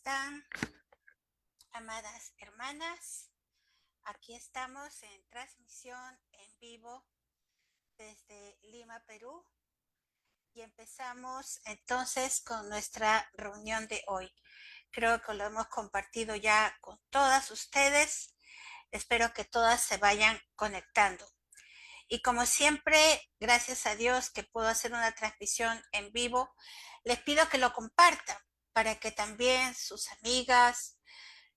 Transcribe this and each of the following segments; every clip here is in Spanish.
están, amadas hermanas? Aquí estamos en transmisión en vivo desde Lima, Perú, y empezamos entonces con nuestra reunión de hoy. Creo que lo hemos compartido ya con todas ustedes. Espero que todas se vayan conectando. Y como siempre, gracias a Dios que puedo hacer una transmisión en vivo, les pido que lo compartan para que también sus amigas,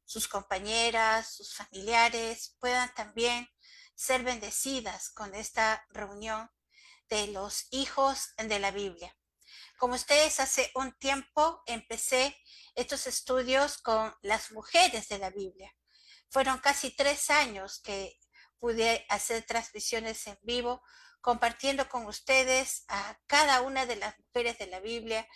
sus compañeras, sus familiares puedan también ser bendecidas con esta reunión de los hijos de la Biblia. Como ustedes, hace un tiempo empecé estos estudios con las mujeres de la Biblia. Fueron casi 3 años que pude hacer transmisiones en vivo, compartiendo con ustedes a cada una de las mujeres de la Biblia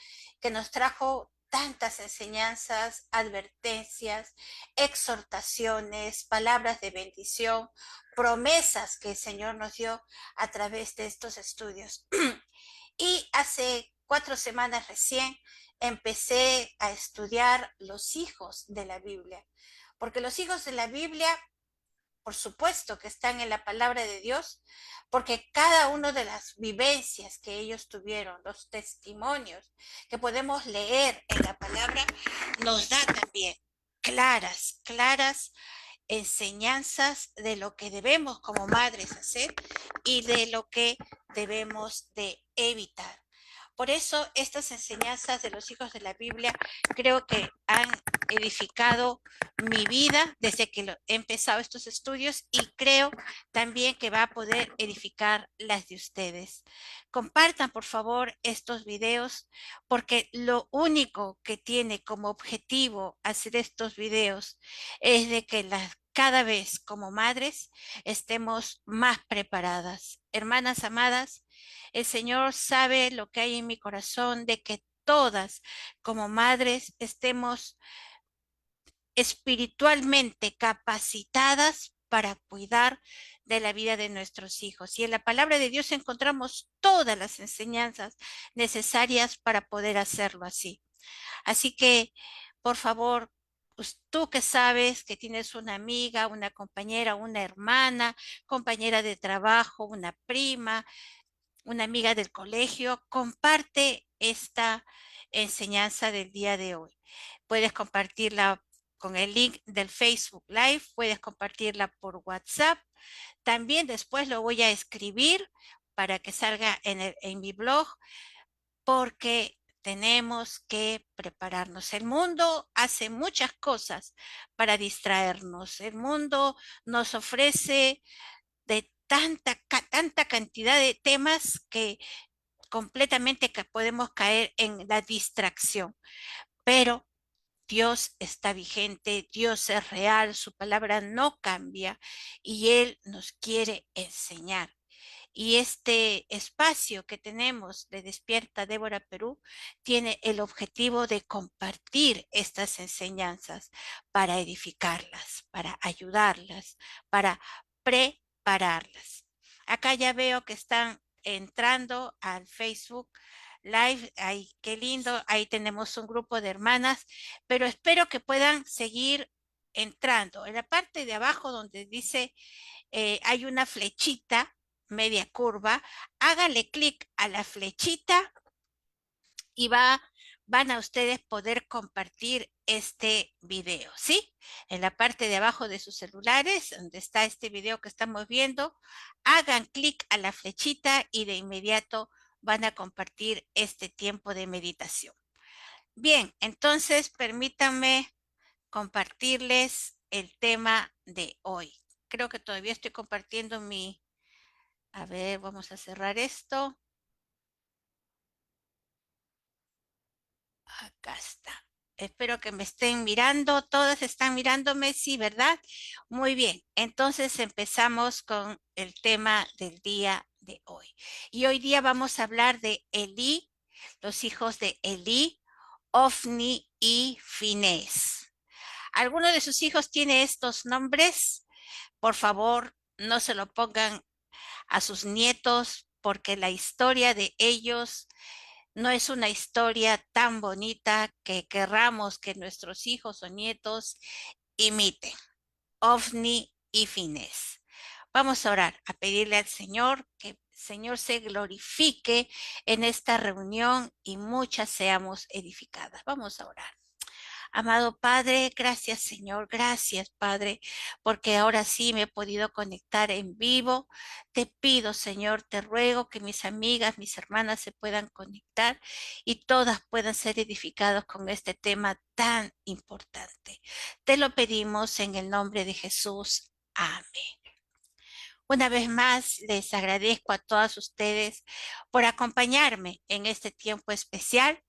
que nos trajo tantas enseñanzas, advertencias, exhortaciones, palabras de bendición, promesas que el Señor nos dio a través de estos estudios. Y hace 4 semanas recién empecé a estudiar los hijos de la Biblia, porque los hijos de la Biblia, por supuesto que están en la palabra de Dios, porque cada una de las vivencias que ellos tuvieron, los testimonios que podemos leer en la palabra, nos da también claras enseñanzas de lo que debemos como madres hacer y de lo que debemos de evitar. Por eso estas enseñanzas de los hijos de la Biblia creo que han edificado mi vida desde que he empezado estos estudios, y creo también que va a poder edificar las de ustedes. Compartan por favor estos videos, porque lo único que tiene como objetivo hacer estos videos es de que cada vez como madres estemos más preparadas. Hermanas amadas, el Señor sabe lo que hay en mi corazón, de que todas como madres estemos espiritualmente capacitadas para cuidar de la vida de nuestros hijos. Y en la palabra de Dios encontramos todas las enseñanzas necesarias para poder hacerlo así. Así que, por favor, pues tú que sabes que tienes una amiga, una compañera, una hermana, compañera de trabajo, una prima, una amiga del colegio, comparte esta enseñanza del día de hoy. Puedes compartirla con el link del Facebook Live, puedes compartirla por WhatsApp. También después lo voy a escribir para que salga en mi blog, porque tenemos que prepararnos. El mundo hace muchas cosas para distraernos. El mundo nos ofrece de tanta cantidad de temas que completamente podemos caer en la distracción. Pero Dios está vigente, Dios es real, su palabra no cambia y Él nos quiere enseñar. Y este espacio que tenemos de Despierta Débora Perú tiene el objetivo de compartir estas enseñanzas para edificarlas, para ayudarlas, para prepararlas. Acá ya veo que están entrando al Facebook Live. Ay, qué lindo. Ahí tenemos un grupo de hermanas, pero espero que puedan seguir entrando. En la parte de abajo donde dice hay una flechita media curva, hágale clic a la flechita y van a ustedes poder compartir este video, ¿sí? En la parte de abajo de sus celulares, donde está este video que estamos viendo, hagan clic a la flechita y de inmediato van a compartir este tiempo de meditación. Bien, entonces permítanme compartirles el tema de hoy. Creo que todavía estoy compartiendo a ver, vamos a cerrar esto. Acá está. Espero que me estén mirando. Todas están mirándome, sí, ¿verdad? Muy bien. Entonces empezamos con el tema del día de hoy. Y hoy día vamos a hablar de Elí, los hijos de Elí, Ofni y Finés. ¿Alguno de sus hijos tiene estos nombres? Por favor, no se lo pongan a sus nietos, porque la historia de ellos No es una historia tan bonita que querramos que nuestros hijos o nietos imiten. Ofni y Finés. Vamos a orar, a pedirle al Señor que el Señor se glorifique en esta reunión y muchas seamos edificadas. Vamos a orar. Amado Padre, gracias Señor, gracias Padre, porque ahora sí me he podido conectar en vivo. Te pido Señor, te ruego que mis amigas, mis hermanas se puedan conectar y todas puedan ser edificadas con este tema tan importante. Te lo pedimos en el nombre de Jesús. Amén. Una vez más, les agradezco a todas ustedes por acompañarme en este tiempo especial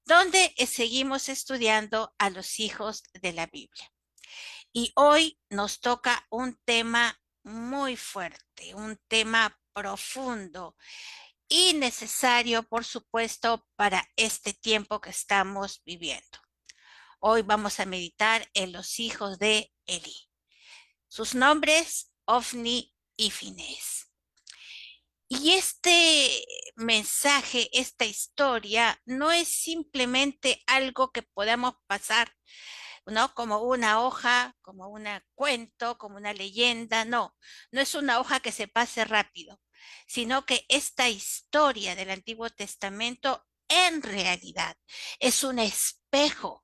donde seguimos estudiando a los hijos de la Biblia. Y hoy nos toca un tema muy fuerte, un tema profundo y necesario, por supuesto, para este tiempo que estamos viviendo. Hoy vamos a meditar en los hijos de Eli. Sus nombres, Ofni y Finés. Y este mensaje, esta historia, no es simplemente algo que podamos pasar, ¿no? Como una hoja, como un cuento, como una leyenda, no, no es una hoja que se pase rápido, sino que esta historia del Antiguo Testamento en realidad es un espejo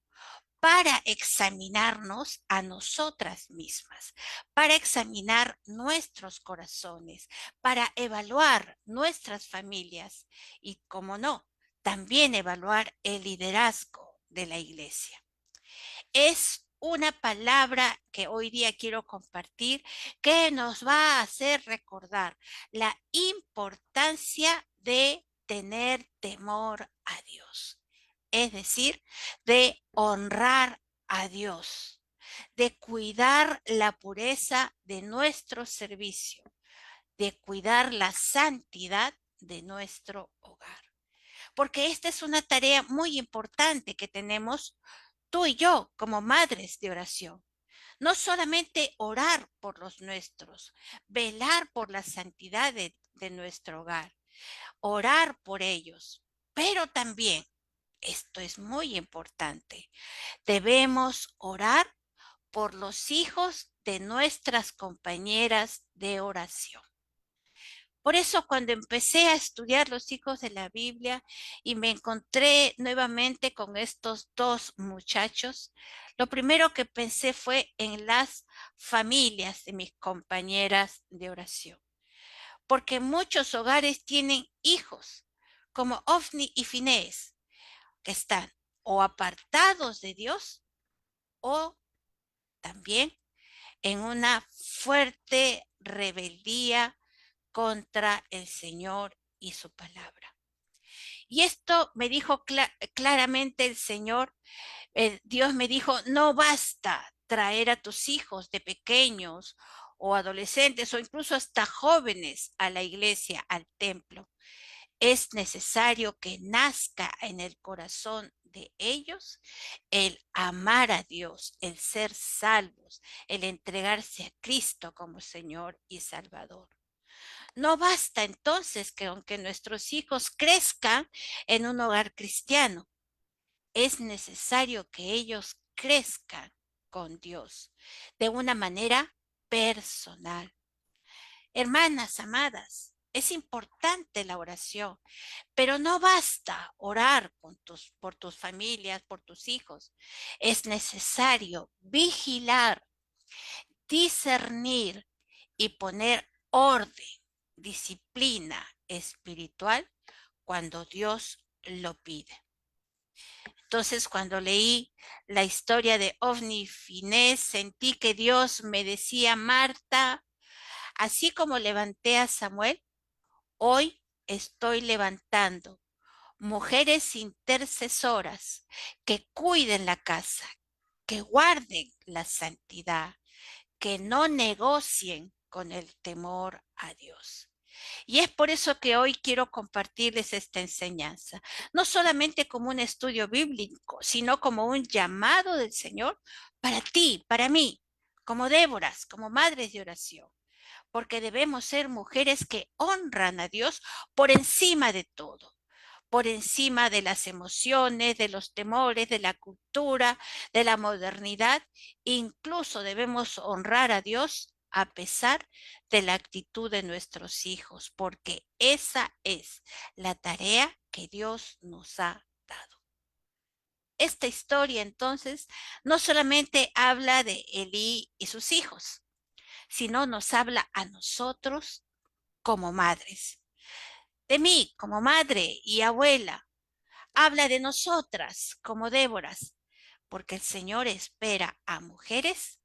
para examinarnos a nosotras mismas, para examinar nuestros corazones, para evaluar nuestras familias y, como no, también evaluar el liderazgo de la iglesia. Es una palabra que hoy día quiero compartir que nos va a hacer recordar la importancia de tener temor a Dios, es decir, de honrar a Dios, de cuidar la pureza de nuestro servicio, de cuidar la santidad de nuestro hogar. Porque esta es una tarea muy importante que tenemos tú y yo como madres de oración. No solamente orar por los nuestros, velar por la santidad de nuestro hogar, orar por ellos, pero también, esto es muy importante, debemos orar por los hijos de nuestras compañeras de oración. Por eso cuando empecé a estudiar los hijos de la Biblia y me encontré nuevamente con estos dos muchachos, lo primero que pensé fue en las familias de mis compañeras de oración. Porque muchos hogares tienen hijos, como Ofni y Finés, que están o apartados de Dios o también en una fuerte rebeldía contra el Señor y su palabra. Y esto me dijo claramente el Señor, Dios me dijo, no basta traer a tus hijos de pequeños o adolescentes o incluso hasta jóvenes a la iglesia, al templo. Es necesario que nazca en el corazón de ellos el amar a Dios, el ser salvos, el entregarse a Cristo como Señor y Salvador. No basta entonces que aunque nuestros hijos crezcan en un hogar cristiano, es necesario que ellos crezcan con Dios de una manera personal. Hermanas amadas, es importante la oración, pero no basta orar por tus familias, por tus hijos. Es necesario vigilar, discernir y poner orden, disciplina espiritual cuando Dios lo pide. Entonces, cuando leí la historia de Ofni y Finés, sentí que Dios me decía, Marta, así como levanté a Samuel, hoy estoy levantando mujeres intercesoras que cuiden la casa, que guarden la santidad, que no negocien con el temor a Dios. Y es por eso que hoy quiero compartirles esta enseñanza, no solamente como un estudio bíblico, sino como un llamado del Señor para ti, para mí, como Déboras, como madres de oración, porque debemos ser mujeres que honran a Dios por encima de todo, por encima de las emociones, de los temores, de la cultura, de la modernidad. Incluso debemos honrar a Dios a pesar de la actitud de nuestros hijos, porque esa es la tarea que Dios nos ha dado. Esta historia entonces no solamente habla de Elí y sus hijos, sino nos habla a nosotros como madres, de mí como madre y abuela. Habla de nosotras como Déboras, porque el Señor espera a mujeres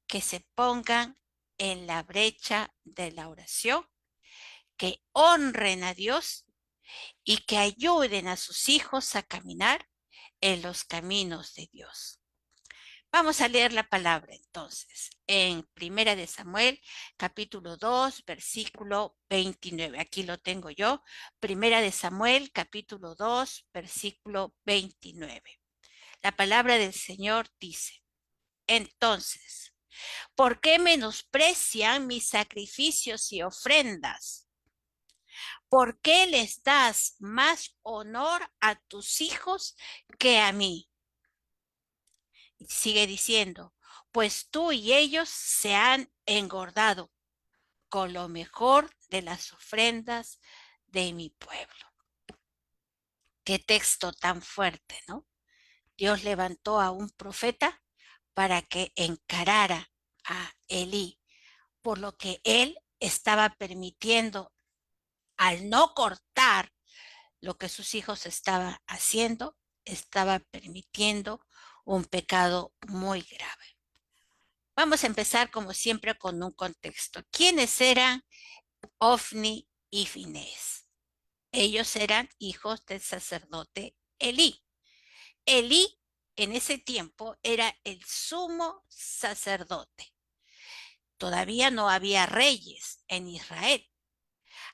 que se pongan en la brecha de la oración, que honren a Dios y que ayuden a sus hijos a caminar en los caminos de Dios. Vamos a leer la palabra entonces en Primera de Samuel, capítulo 2, versículo 29. Aquí lo tengo yo. Primera de Samuel, capítulo 2, versículo 29. La palabra del Señor dice: entonces, ¿por qué menosprecian mis sacrificios y ofrendas? ¿Por qué les das más honor a tus hijos que a mí? Sigue diciendo, pues tú y ellos se han engordado con lo mejor de las ofrendas de mi pueblo. Qué texto tan fuerte, ¿no? Dios levantó a un profeta para que encarara a Elí por lo que él estaba permitiendo al no cortar lo que sus hijos estaban haciendo, estaba permitiendo un pecado muy grave. Vamos a empezar como siempre con un contexto. ¿Quiénes eran Ofni y Finés? Ellos eran hijos del sacerdote Elí. Elí en ese tiempo era el sumo sacerdote. Todavía no había reyes en Israel.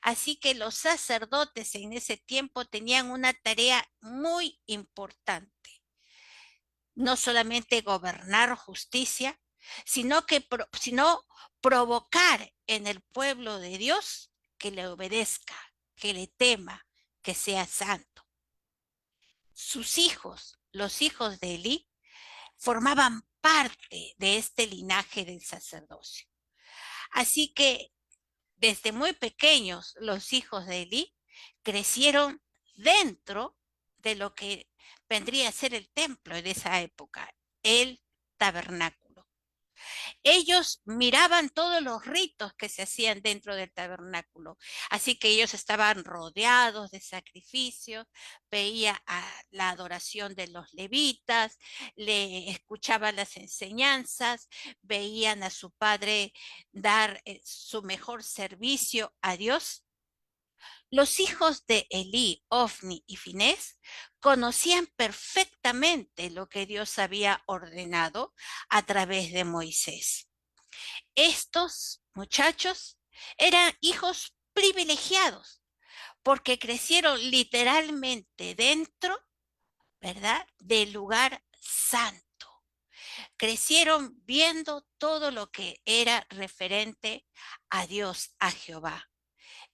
Así que los sacerdotes en ese tiempo tenían una tarea muy importante. No solamente gobernar justicia, sino provocar en el pueblo de Dios que le obedezca, que le tema, que sea santo. Sus hijos, los hijos de Elí, formaban parte de este linaje del sacerdocio. Así que desde muy pequeños los hijos de Elí crecieron dentro de lo que vendría a ser el templo en esa época, el tabernáculo. Ellos miraban todos los ritos que se hacían dentro del tabernáculo, así que ellos estaban rodeados de sacrificios, veía a la adoración de los levitas, le escuchaban las enseñanzas, veían a su padre dar su mejor servicio a Dios. Los hijos de Elí, Ofni y Finés conocían perfectamente lo que Dios había ordenado a través de Moisés. Estos muchachos eran hijos privilegiados porque crecieron literalmente dentro, ¿verdad?, del lugar santo. Crecieron viendo todo lo que era referente a Dios, a Jehová.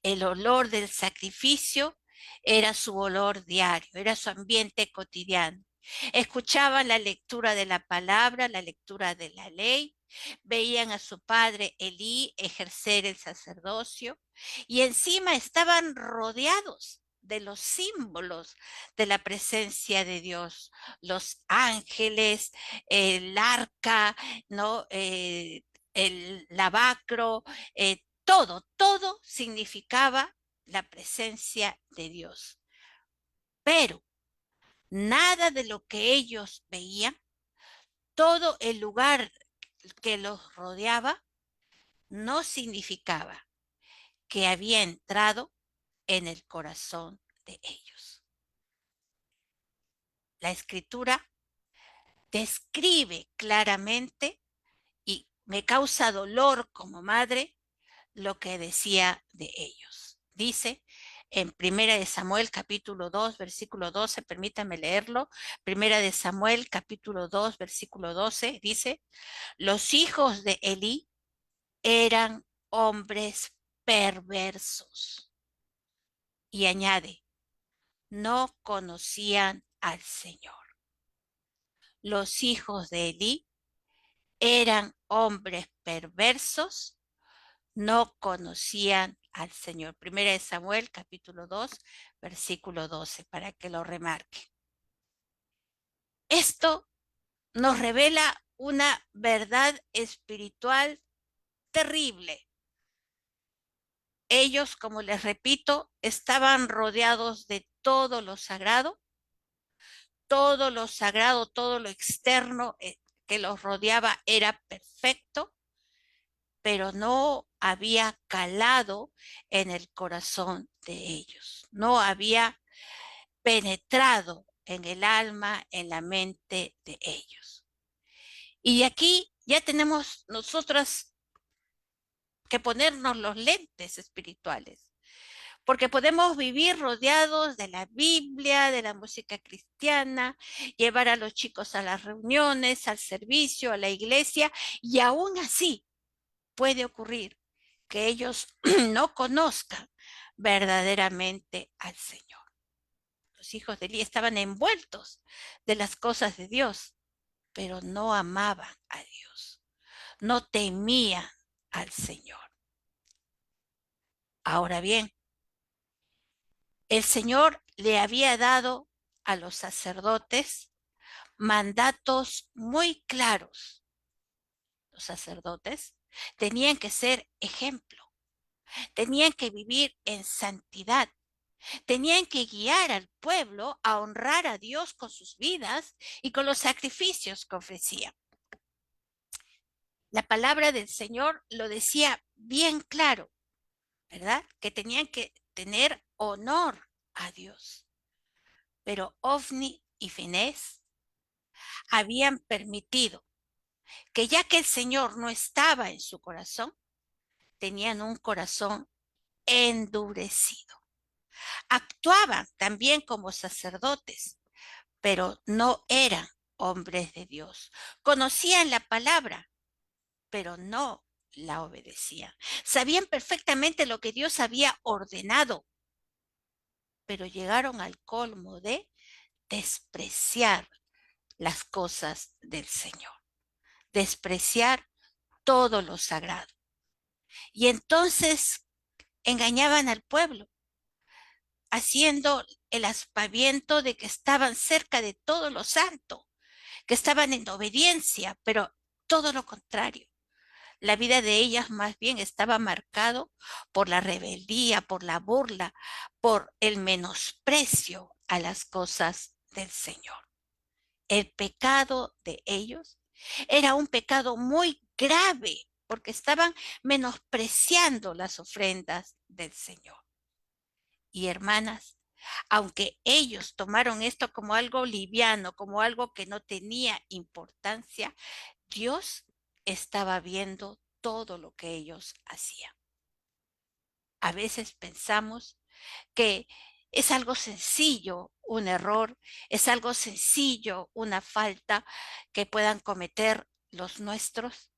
El olor del sacrificio era su olor diario, era su ambiente cotidiano. Escuchaban la lectura de la palabra, la lectura de la ley, veían a su padre Elí ejercer el sacerdocio y encima estaban rodeados de los símbolos de la presencia de Dios, los ángeles, el arca, ¿no? El lavacro, todo significaba la presencia de Dios. Pero nada de lo que ellos veían, todo el lugar que los rodeaba, no significaba que había entrado en el corazón de ellos. La escritura describe claramente y me causa dolor como madre lo que decía de ellos. Dice en Primera de Samuel capítulo 2 versículo 12, permítame leerlo. Primera de Samuel capítulo 2 versículo 12 dice: los hijos de Elí eran hombres perversos. Y añade: no conocían al Señor. Los hijos de Elí eran hombres perversos, no conocían al Señor. Primera de Samuel, capítulo 2, versículo 12, para que lo remarque. Esto nos revela una verdad espiritual terrible. Ellos, como les repito, estaban rodeados de todo lo sagrado, todo lo externo que los rodeaba era perfecto, pero no había calado en el corazón de ellos, no había penetrado en el alma, en la mente de ellos. Y aquí ya tenemos nosotras que ponernos los lentes espirituales, porque podemos vivir rodeados de la Biblia, de la música cristiana, llevar a los chicos a las reuniones, al servicio, a la iglesia, y aún así puede ocurrir que ellos no conozcan verdaderamente al Señor. Los hijos de Elí estaban envueltos de las cosas de Dios, pero no amaban a Dios, no temían al Señor. Ahora bien, el Señor le había dado a los sacerdotes mandatos muy claros. Los sacerdotes tenían que ser ejemplo, tenían que vivir en santidad, tenían que guiar al pueblo a honrar a Dios con sus vidas y con los sacrificios que ofrecían. La palabra del Señor lo decía bien claro, ¿verdad? Que tenían que tener honor a Dios. Pero Ofni y Finés habían permitido que ya que el Señor no estaba en su corazón, tenían un corazón endurecido. Actuaban también como sacerdotes, pero no eran hombres de Dios. Conocían la palabra, pero no la obedecían. Sabían perfectamente lo que Dios había ordenado, pero llegaron al colmo de despreciar las cosas del Señor, despreciar todo lo sagrado. Y entonces engañaban al pueblo, haciendo el aspaviento de que estaban cerca de todo lo santo, que estaban en obediencia, pero todo lo contrario. La vida de ellas más bien estaba marcado por la rebeldía, por la burla, por el menosprecio a las cosas del Señor. El pecado de ellos era un pecado muy grave porque estaban menospreciando las ofrendas del Señor. Y hermanas, aunque ellos tomaron esto como algo liviano, como algo que no tenía importancia, Dios estaba viendo todo lo que ellos hacían. A veces pensamos que es algo sencillo un error, es algo sencillo una falta que puedan cometer los nuestros,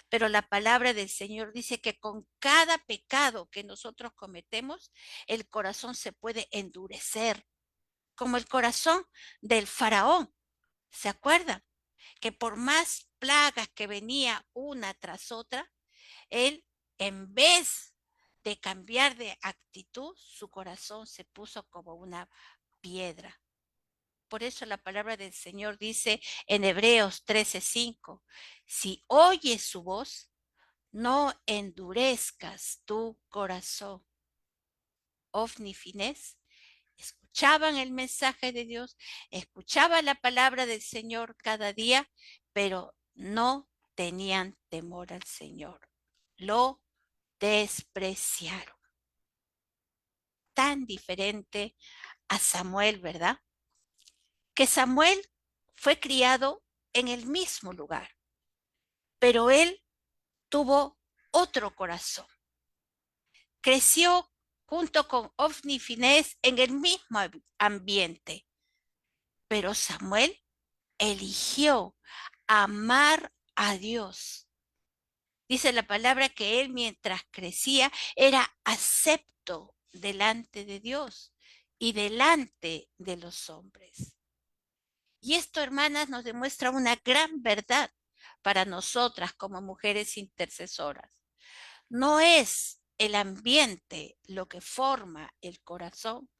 pero la palabra del Señor dice que con cada pecado que nosotros cometemos, el corazón se puede endurecer, como el corazón del faraón. ¿Se acuerdan? Que por más plagas que venía una tras otra, él, en vez de cambiar de actitud, su corazón se puso como una piedra. Por eso la palabra del Señor dice en Hebreos 13:5, si oyes su voz, no endurezcas tu corazón. Ofni y Finés escuchaban el mensaje de Dios, escuchaban la palabra del Señor cada día, pero no tenían temor al Señor. Lo despreciaron. Tan diferente a Samuel, ¿verdad? Que Samuel fue criado en el mismo lugar, pero él tuvo otro corazón. Creció junto con Ofni y Finés en el mismo ambiente, pero Samuel eligió amar a Dios. Dice la palabra que él mientras crecía era acepto delante de Dios y delante de los hombres. Y esto, hermanas, nos demuestra una gran verdad para nosotras como mujeres intercesoras. No es el ambiente lo que forma el corazón,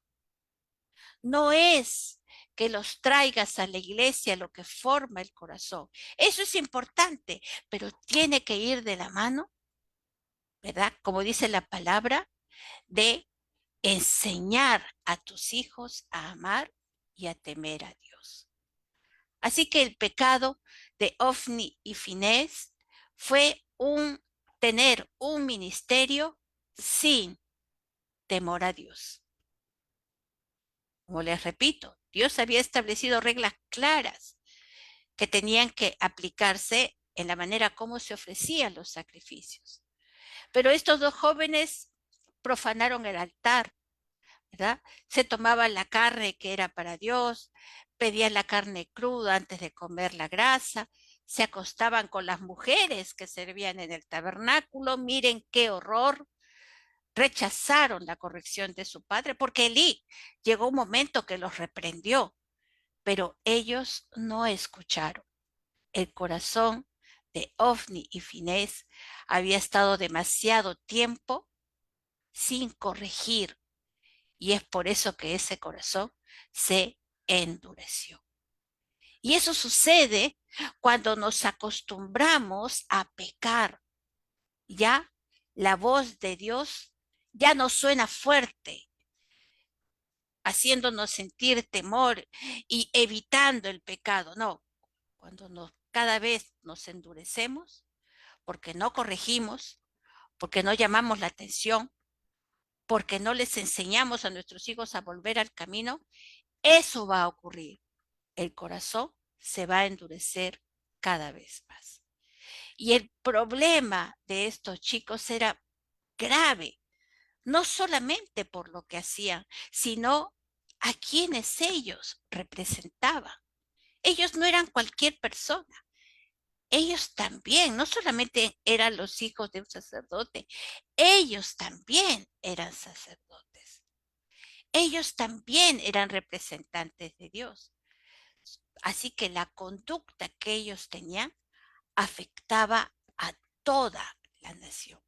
no es que los traigas a la iglesia lo que forma el corazón. Eso es importante, pero tiene que ir de la mano, ¿verdad? Como dice la palabra, de enseñar a tus hijos a amar y a temer a Dios. Así que el pecado de Ofni y Finés fue tener un ministerio sin temor a Dios. Como les repito, Dios había establecido reglas claras que tenían que aplicarse en la manera como se ofrecían los sacrificios. Pero estos dos jóvenes profanaron el altar, ¿verdad? Se tomaban la carne que era para Dios, pedían la carne cruda antes de comer la grasa, se acostaban con las mujeres que servían en el tabernáculo. Miren qué horror. Rechazaron la corrección de su padre porque Elí llegó un momento que los reprendió, pero ellos no escucharon. El corazón de Ofni y Finés había estado demasiado tiempo sin corregir y es por eso que ese corazón se endureció. Y eso sucede cuando nos acostumbramos a pecar. Ya la voz de Dios ya no suena fuerte, haciéndonos sentir temor y evitando el pecado. No, cuando cada vez nos endurecemos, porque no corregimos, porque no llamamos la atención, porque no les enseñamos a nuestros hijos a volver al camino, eso va a ocurrir. El corazón se va a endurecer cada vez más. Y el problema de estos chicos era grave, no solamente por lo que hacían, sino a quienes ellos representaban. Ellos no eran cualquier persona. Ellos también, no solamente eran los hijos de un sacerdote, ellos también eran sacerdotes. Ellos también eran representantes de Dios. Así que la conducta que ellos tenían afectaba a toda la nación.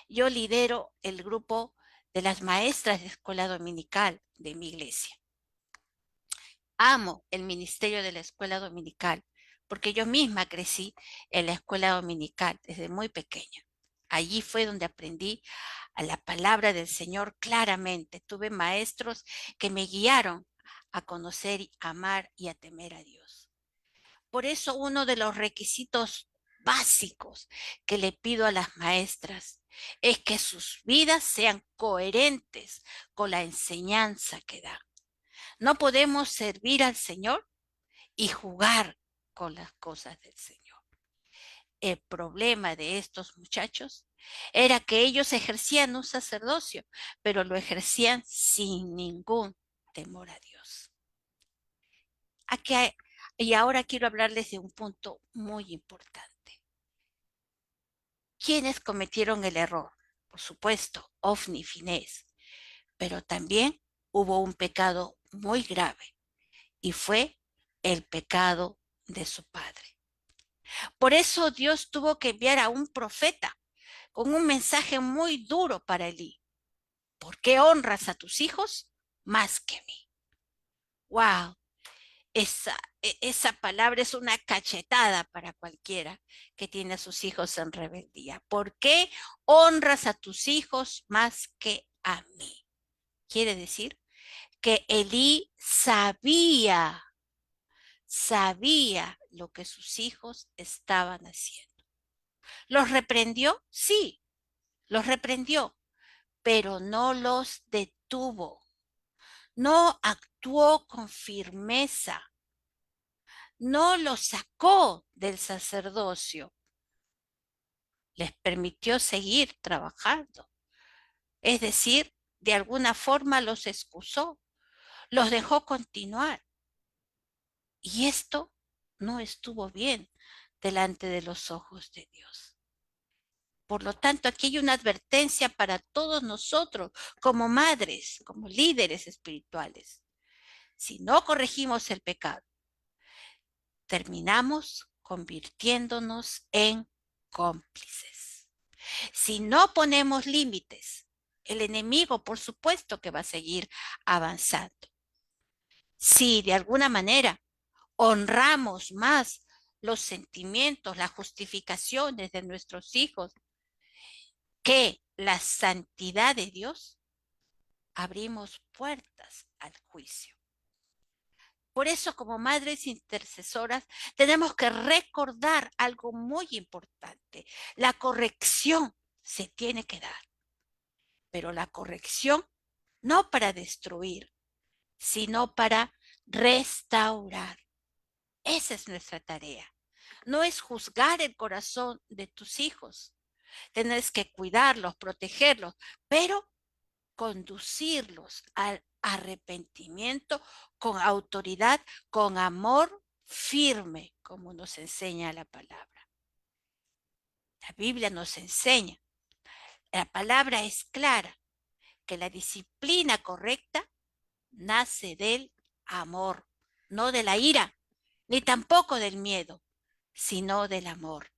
Yo lidero el grupo de las maestras de escuela dominical de mi iglesia. Amo el ministerio de la escuela dominical porque yo misma crecí en la escuela dominical desde muy pequeña. Allí fue donde aprendí a la palabra del Señor claramente. Tuve maestros que me guiaron a conocer, amar y a temer a Dios. Por eso uno de los requisitos básicos que le pido a las maestras es que sus vidas sean coherentes con la enseñanza que dan. No podemos servir al Señor y jugar con las cosas del Señor. El problema de estos muchachos era que ellos ejercían un sacerdocio, pero lo ejercían sin ningún temor a Dios. Y ahora quiero hablarles de un punto muy importante. ¿Quiénes cometieron el error? Por supuesto, Ofni y Finés, pero también hubo un pecado muy grave y fue el pecado de su padre. Por eso Dios tuvo que enviar a un profeta con un mensaje muy duro para Elí. ¿Por qué honras a tus hijos más que a mí? ¡Wow! Esa palabra es una cachetada para cualquiera que tiene a sus hijos en rebeldía. ¿Por qué honras a tus hijos más que a mí? Quiere decir que Elí sabía lo que sus hijos estaban haciendo. ¿Los reprendió? Sí, los reprendió, pero no los detuvo. No actuó con firmeza. No los sacó del sacerdocio. Les permitió seguir trabajando. Es decir, de alguna forma los excusó, los dejó continuar. Y esto no estuvo bien delante de los ojos de Dios. Por lo tanto, aquí hay una advertencia para todos nosotros como madres, como líderes espirituales. Si no corregimos el pecado, terminamos convirtiéndonos en cómplices. Si no ponemos límites, el enemigo, por supuesto que va a seguir avanzando. Si de alguna manera honramos más los sentimientos, las justificaciones de nuestros hijos que la santidad de Dios, abrimos puertas al juicio. Por eso, como madres intercesoras, tenemos que recordar algo muy importante. La corrección se tiene que dar, pero la corrección no para destruir, sino para restaurar. Esa es nuestra tarea. No es juzgar el corazón de tus hijos. Tienes que cuidarlos, protegerlos, pero conducirlos al arrepentimiento con autoridad, con amor firme, como nos enseña la palabra. La Biblia nos enseña, la palabra es clara, que la disciplina correcta nace del amor, no de la ira, ni tampoco del miedo, sino del amor.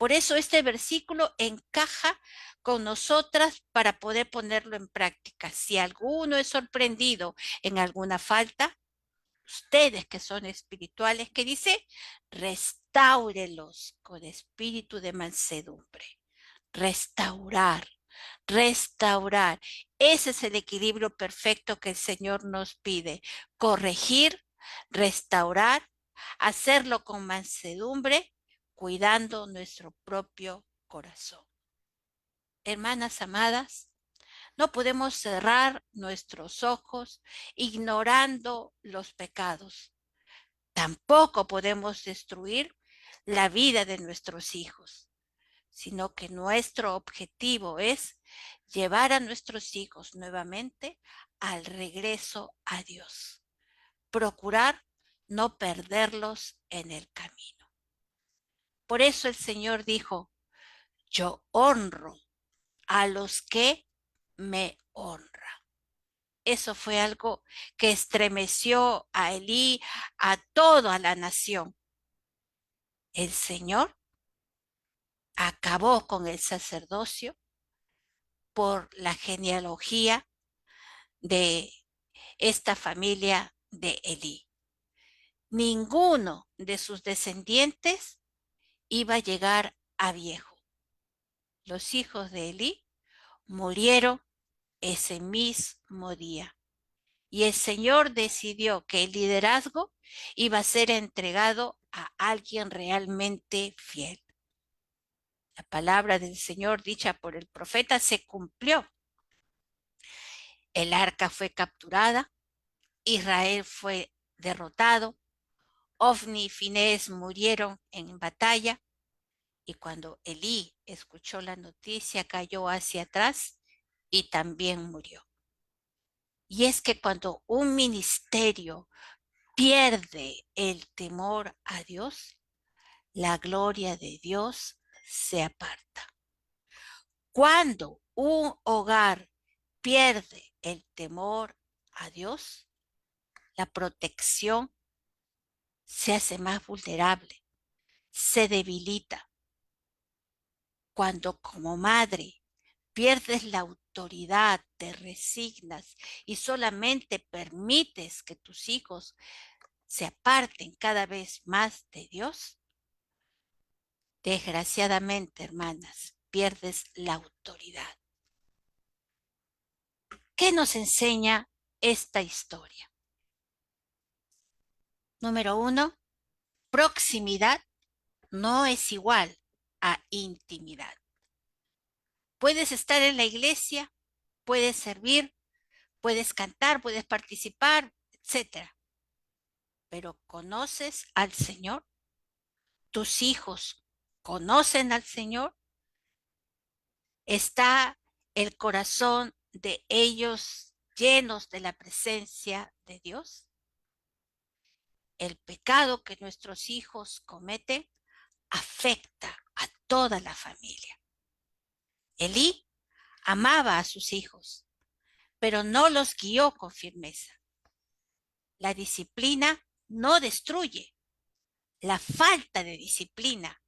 Por eso este versículo encaja con nosotras para poder ponerlo en práctica. Si alguno es sorprendido en alguna falta, ustedes que son espirituales, que dice, restáurelos con espíritu de mansedumbre. Restaurar, restaurar. Ese es el equilibrio perfecto que el Señor nos pide. Corregir, restaurar, hacerlo con mansedumbre, cuidando nuestro propio corazón. Hermanas amadas, no podemos cerrar nuestros ojos ignorando los pecados. Tampoco podemos destruir la vida de nuestros hijos, sino que nuestro objetivo es llevar a nuestros hijos nuevamente al regreso a Dios. Procurar no perderlos en el camino. Por eso el Señor dijo, yo honro a los que me honran. Eso fue algo que estremeció a Elí, a toda la nación. El Señor acabó con el sacerdocio por la genealogía de esta familia de Elí. Ninguno de sus descendientes iba a llegar a viejo. Los hijos de Elí murieron ese mismo día. Y el Señor decidió que el liderazgo iba a ser entregado a alguien realmente fiel. La palabra del Señor dicha por el profeta se cumplió. El arca fue capturada, Israel fue derrotado, Ofni y Finés murieron en batalla, y cuando Elí escuchó la noticia cayó hacia atrás y también murió. Y es que cuando un ministerio pierde el temor a Dios, la gloria de Dios se aparta. Cuando un hogar pierde el temor a Dios, la protección se hace más vulnerable, se debilita. Cuando como madre pierdes la autoridad, te resignas y solamente permites que tus hijos se aparten cada vez más de Dios, desgraciadamente, hermanas, pierdes la autoridad. ¿Qué nos enseña esta historia? Número 1, proximidad no es igual a intimidad. Puedes estar en la iglesia, puedes servir, puedes cantar, puedes participar, etcétera. Pero ¿conoces al Señor? ¿Tus hijos conocen al Señor? ¿Está el corazón de ellos llenos de la presencia de Dios? El pecado que nuestros hijos cometen afecta a toda la familia. Elí amaba a sus hijos, pero no los guió con firmeza. La disciplina no destruye. La falta de disciplina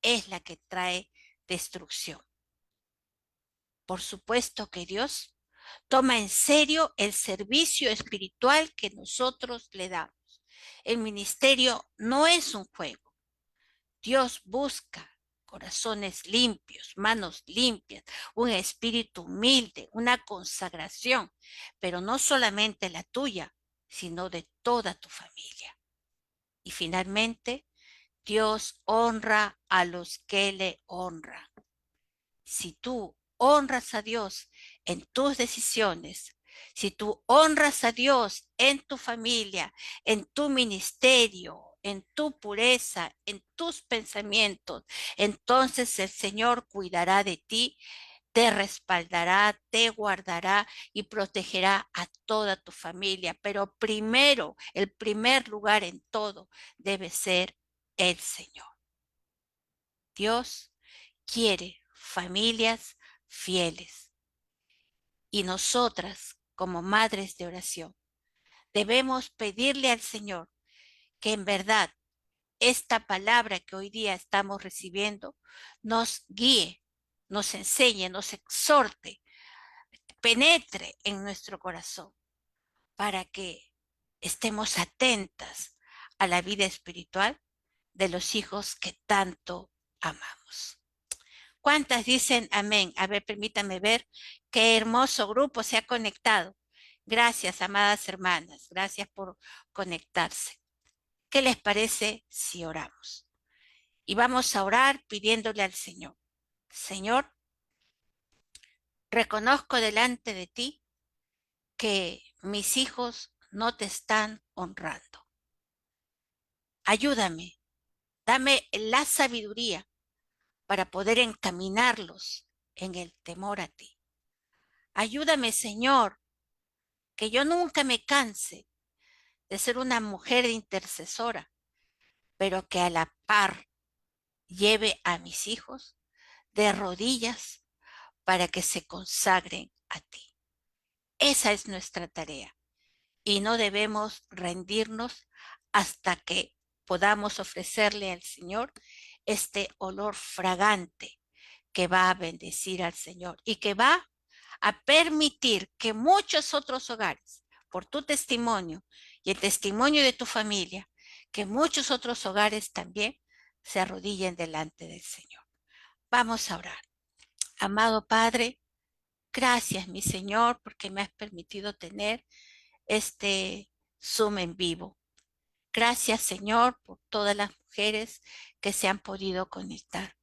es la que trae destrucción. Por supuesto que Dios toma en serio el servicio espiritual que nosotros le damos. El ministerio no es un juego. Dios busca corazones limpios, manos limpias, un espíritu humilde, una consagración, pero no solamente la tuya, sino de toda tu familia. Y finalmente, Dios honra a los que le honran. Si tú honras a Dios en tus decisiones, si tú honras a Dios en tu familia, en tu ministerio, en tu pureza, en tus pensamientos, entonces el Señor cuidará de ti, te respaldará, te guardará y protegerá a toda tu familia. Pero primero, el primer lugar en todo debe ser el Señor. Dios quiere familias fieles. Y nosotras, como madres de oración, debemos pedirle al Señor que en verdad esta palabra que hoy día estamos recibiendo nos guíe, nos enseñe, nos exhorte, penetre en nuestro corazón para que estemos atentas a la vida espiritual de los hijos que tanto amamos. ¿Cuántas dicen amén? A ver, permítame ver qué hermoso grupo se ha conectado. Gracias, amadas hermanas. Gracias por conectarse. ¿Qué les parece si oramos? Y vamos a orar pidiéndole al Señor. Señor, reconozco delante de ti que mis hijos no te están honrando. Ayúdame, dame la sabiduría para poder encaminarlos en el temor a ti. Ayúdame, Señor, que yo nunca me canse de ser una mujer intercesora, pero que a la par lleve a mis hijos de rodillas para que se consagren a ti. Esa es nuestra tarea y no debemos rendirnos hasta que podamos ofrecerle al Señor este olor fragante que va a bendecir al Señor y que va a permitir que muchos otros hogares, por tu testimonio y el testimonio de tu familia, que muchos otros hogares también se arrodillen delante del Señor. Vamos a orar. Amado Padre, gracias, mi Señor, porque me has permitido tener este Zoom en vivo. Gracias, Señor, por todas las mujeres que se han podido conectar.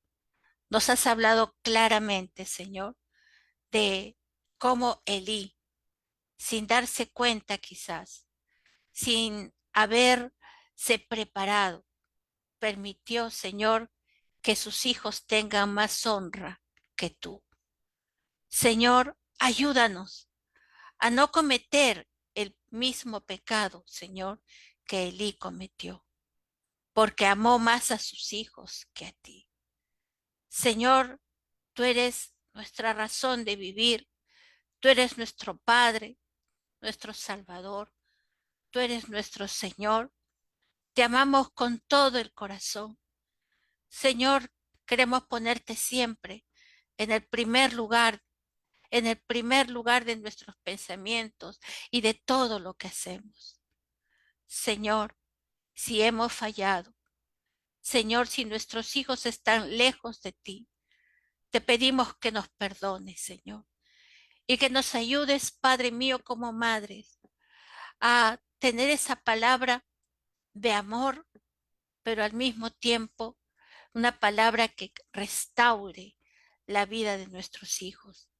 Nos has hablado claramente, Señor, de cómo Elí, sin darse cuenta quizás, sin haberse preparado, permitió, Señor, que sus hijos tengan más honra que tú. Señor, ayúdanos a no cometer el mismo pecado, Señor, que Elí cometió, porque amó más a sus hijos que a ti. Señor, tú eres nuestra razón de vivir, tú eres nuestro Padre, nuestro Salvador, tú eres nuestro Señor. Te amamos con todo el corazón. Señor, queremos ponerte siempre en el primer lugar, en el primer lugar de nuestros pensamientos y de todo lo que hacemos. Señor, si hemos fallado, Señor, si nuestros hijos están lejos de ti, te pedimos que nos perdones, Señor, y que nos ayudes, Padre mío, como madres, a tener esa palabra de amor, pero al mismo tiempo una palabra que restaure la vida de nuestros hijos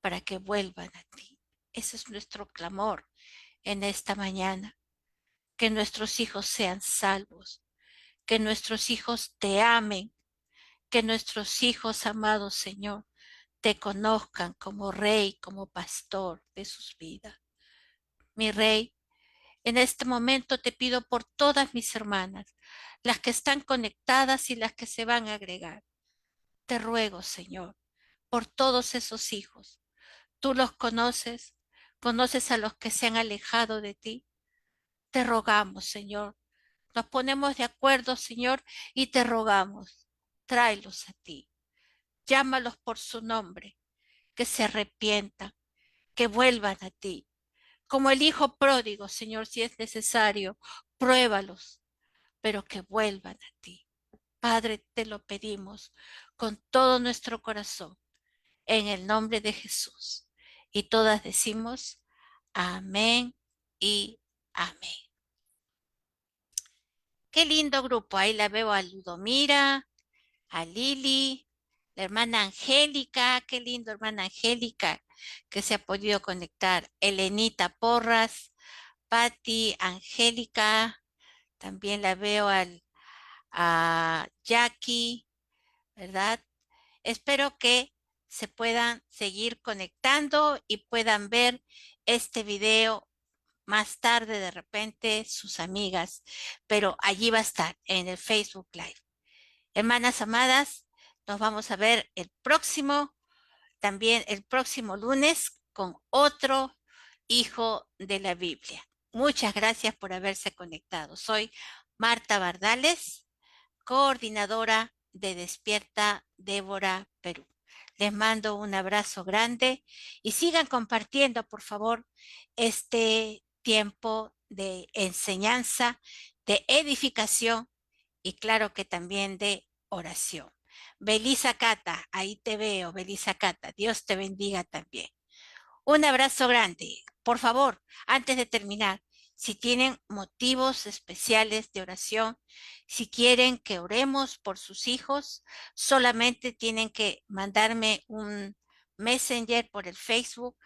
para que vuelvan a ti. Ese es nuestro clamor en esta mañana, que nuestros hijos sean salvos, que nuestros hijos te amen, que nuestros hijos, amados Señor, te conozcan como Rey, como Pastor de sus vidas. Mi Rey, en este momento te pido por todas mis hermanas, las que están conectadas y las que se van a agregar. Te ruego, Señor, por todos esos hijos. Tú los conoces, conoces a los que se han alejado de ti. Te rogamos, Señor. Nos ponemos de acuerdo, Señor, y te rogamos, tráelos a ti. Llámalos por su nombre, que se arrepientan, que vuelvan a ti. Como el hijo pródigo, Señor, si es necesario, pruébalos, pero que vuelvan a ti. Padre, te lo pedimos con todo nuestro corazón, en el nombre de Jesús. Y todas decimos, amén y amén. Qué lindo grupo. Ahí la veo a Ludomira, a Lili, la hermana Angélica. Qué lindo, hermana Angélica, que se ha podido conectar. Elenita Porras, Patti, Angélica. También la veo a Jackie, ¿verdad? Espero que se puedan seguir conectando y puedan ver este video más tarde de repente sus amigas, pero allí va a estar en el Facebook Live. Hermanas amadas, nos vamos a ver también el próximo lunes con otro hijo de la Biblia. Muchas gracias por haberse conectado. Soy Marta Bardales, coordinadora de Despierta Débora Perú. Les mando un abrazo grande y sigan compartiendo, por favor, este tiempo de enseñanza, de edificación y claro que también de oración. Belisa Cata, ahí te veo, Belisa Cata. Dios te bendiga también. Un abrazo grande. Por favor, antes de terminar, si tienen motivos especiales de oración, si quieren que oremos por sus hijos, solamente tienen que mandarme un messenger por el Facebook,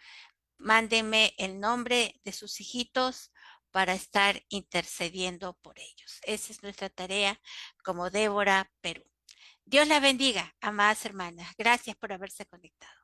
mándenme el nombre de sus hijitos para estar intercediendo por ellos. Esa es nuestra tarea como Débora Perú. Dios la bendiga, amadas hermanas. Gracias por haberse conectado.